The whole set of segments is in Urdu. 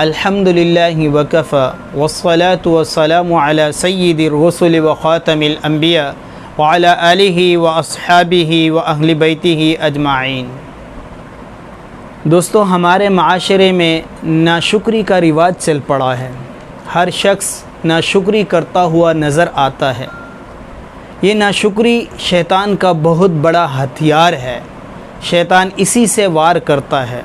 الحمدللہ وکفا والصلاة والسلام علی سید الرسل وخاتم الانبیاء وعلی آلہ واصحابہ واہل بیتہ اجمعین۔ دوستو، ہمارے معاشرے میں ناشکری کا رواج چل پڑا ہے۔ ہر شخص ناشکری کرتا ہوا نظر آتا ہے۔ یہ ناشکری شیطان کا بہت بڑا ہتھیار ہے۔ شیطان اسی سے وار کرتا ہے،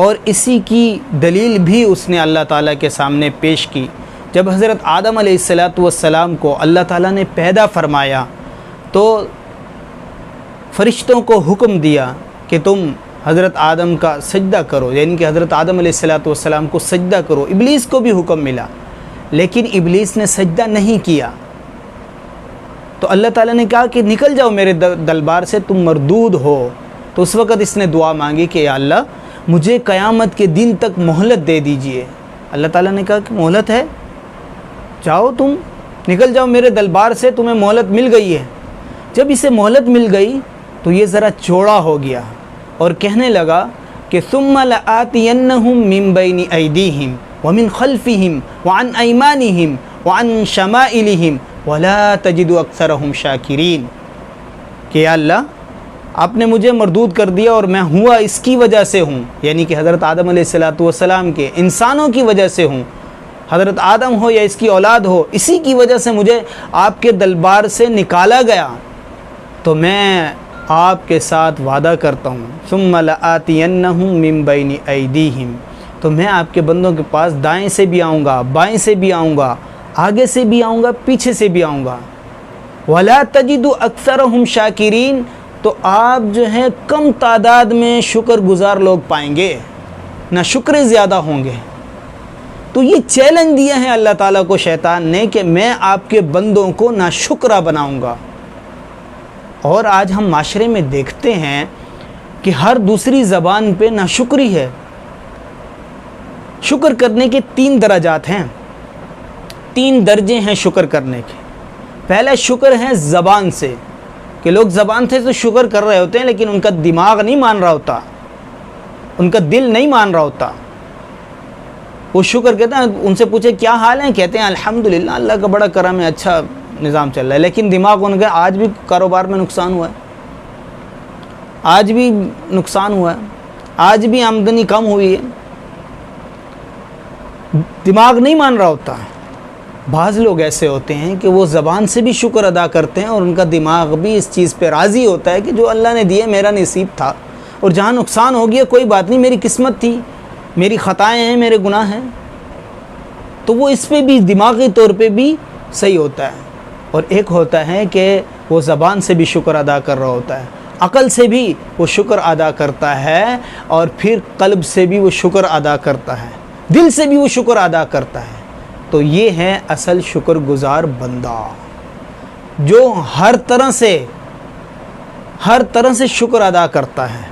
اور اسی کی دلیل بھی اس نے اللہ تعالیٰ کے سامنے پیش کی۔ جب حضرت آدم علیہ السلام کو اللہ تعالیٰ نے پیدا فرمایا تو فرشتوں کو حکم دیا کہ تم حضرت آدم کا سجدہ کرو، یعنی کہ حضرت آدم علیہ السلام کو سجدہ کرو۔ ابلیس کو بھی حکم ملا، لیکن ابلیس نے سجدہ نہیں کیا۔ تو اللہ تعالیٰ نے کہا کہ نکل جاؤ میرے دربار سے، تم مردود ہو۔ تو اس وقت اس نے دعا مانگی کہ یا اللہ مجھے قیامت کے دن تک مہلت دے دیجئے۔ اللہ تعالیٰ نے کہا کہ مہلت ہے، جاؤ تم نکل جاؤ میرے دربار سے، تمہیں مہلت مل گئی ہے۔ جب اسے مہلت مل گئی تو یہ ذرا چوڑا ہو گیا اور کہنے لگا کہ ثم لآتینہم من بین ایدیہم ومن خلفہم وعن ایمانہم وعن شمائلہم ولا تجد اکثرہم شاکرین، کہ یا اللہ آپ نے مجھے مردود کر دیا اور میں ہوا اس کی وجہ سے ہوں، یعنی کہ حضرت آدم علیہ السلام کے انسانوں کی وجہ سے ہوں، حضرت آدم ہو یا اس کی اولاد ہو، اسی کی وجہ سے مجھے آپ کے دربار سے نکالا گیا، تو میں آپ کے ساتھ وعدہ کرتا ہوں ثم لآتینہم من بین ایدیہم، تو میں آپ کے بندوں کے پاس دائیں سے بھی آؤں گا، بائیں سے بھی آؤں گا، آگے سے بھی آؤں گا، پیچھے سے بھی آؤں گا۔ ولا تجد اکثرہم شاکرین، تو آپ جو ہے کم تعداد میں شکر گزار لوگ پائیں گے، نہ شکر زیادہ ہوں گے۔ تو یہ چیلنج دیا ہے اللہ تعالیٰ کو شیطان نے کہ میں آپ کے بندوں کو ناشکرہ بناؤں گا۔ اور آج ہم معاشرے میں دیکھتے ہیں کہ ہر دوسری زبان پہ ناشکری ہے۔ شکر کرنے کے 3 درجات ہیں، 3 درجے ہیں شکر کرنے کے۔ پہلا شکر ہے زبان سے، کہ لوگ زبان سے تو شکر کر رہے ہوتے ہیں لیکن ان کا دماغ نہیں مان رہا ہوتا، ان کا دل نہیں مان رہا ہوتا۔ وہ شکر کہتے ہیں، ان سے پوچھے کیا حال ہیں، کہتے ہیں الحمدللہ اللہ کا بڑا کرم ہے، اچھا نظام چل رہا ہے، لیکن دماغ ان کا آج بھی کاروبار میں نقصان ہوا ہے، آج بھی نقصان ہوا ہے، آج بھی آمدنی کم ہوئی ہے، دماغ نہیں مان رہا ہوتا۔ بعض لوگ ایسے ہوتے ہیں کہ وہ زبان سے بھی شکر ادا کرتے ہیں اور ان کا دماغ بھی اس چیز پہ راضی ہوتا ہے کہ جو اللہ نے دیے میرا نصیب تھا، اور جہاں نقصان ہو گیا کوئی بات نہیں، میری قسمت تھی، میری خطائیں ہیں، میرے گناہ ہیں، تو وہ اس پہ بھی دماغی طور پہ بھی صحیح ہوتا ہے۔ اور ایک ہوتا ہے کہ وہ زبان سے بھی شکر ادا کر رہا ہوتا ہے، عقل سے بھی وہ شکر ادا کرتا ہے، اور پھر قلب سے بھی وہ شکر ادا کرتا ہے، دل سے بھی وہ شکر ادا کرتا ہے۔ تو یہ ہے اصل شکر گزار بندہ، جو ہر طرح سے شکر ادا کرتا ہے۔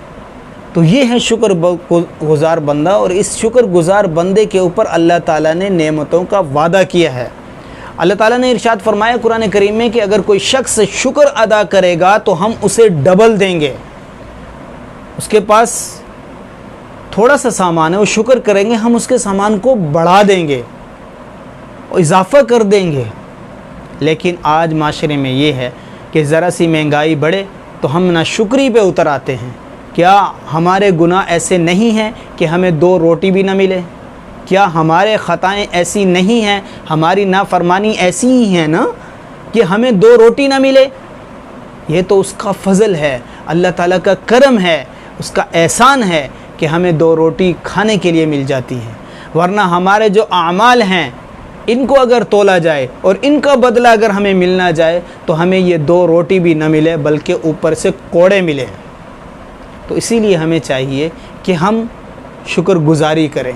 تو یہ ہے شکر گزار بندہ، اور اس شکر گزار بندے کے اوپر اللہ تعالیٰ نے نعمتوں کا وعدہ کیا ہے۔ اللہ تعالیٰ نے ارشاد فرمایا قرآن کریم میں کہ اگر کوئی شخص شکر ادا کرے گا تو ہم اسے ڈبل دیں گے۔ اس کے پاس تھوڑا سا سامان ہے، وہ شکر کریں گے، ہم اس کے سامان کو بڑھا دیں گے، اضافہ کر دیں گے۔ لیکن آج معاشرے میں یہ ہے کہ ذرا سی مہنگائی بڑھے تو ہم ناشکری پہ اتر آتے ہیں۔ کیا ہمارے گناہ ایسے نہیں ہیں کہ ہمیں 2 روٹی بھی نہ ملے؟ کیا ہمارے خطائیں ایسی نہیں ہیں، ہماری نافرمانی ایسی ہی ہیں نا کہ ہمیں 2 روٹی نہ ملے؟ یہ تو اس کا فضل ہے، اللہ تعالیٰ کا کرم ہے، اس کا احسان ہے کہ ہمیں 2 روٹی کھانے کے لیے مل جاتی ہیں۔ ورنہ ہمارے جو اعمال ہیں ان کو اگر تولا جائے اور ان کا بدلہ اگر ہمیں ملنا جائے تو ہمیں یہ 2 روٹی بھی نہ ملے بلکہ اوپر سے کوڑے ملے۔ تو اسی لیے ہمیں چاہیے کہ ہم شکر گزاری کریں۔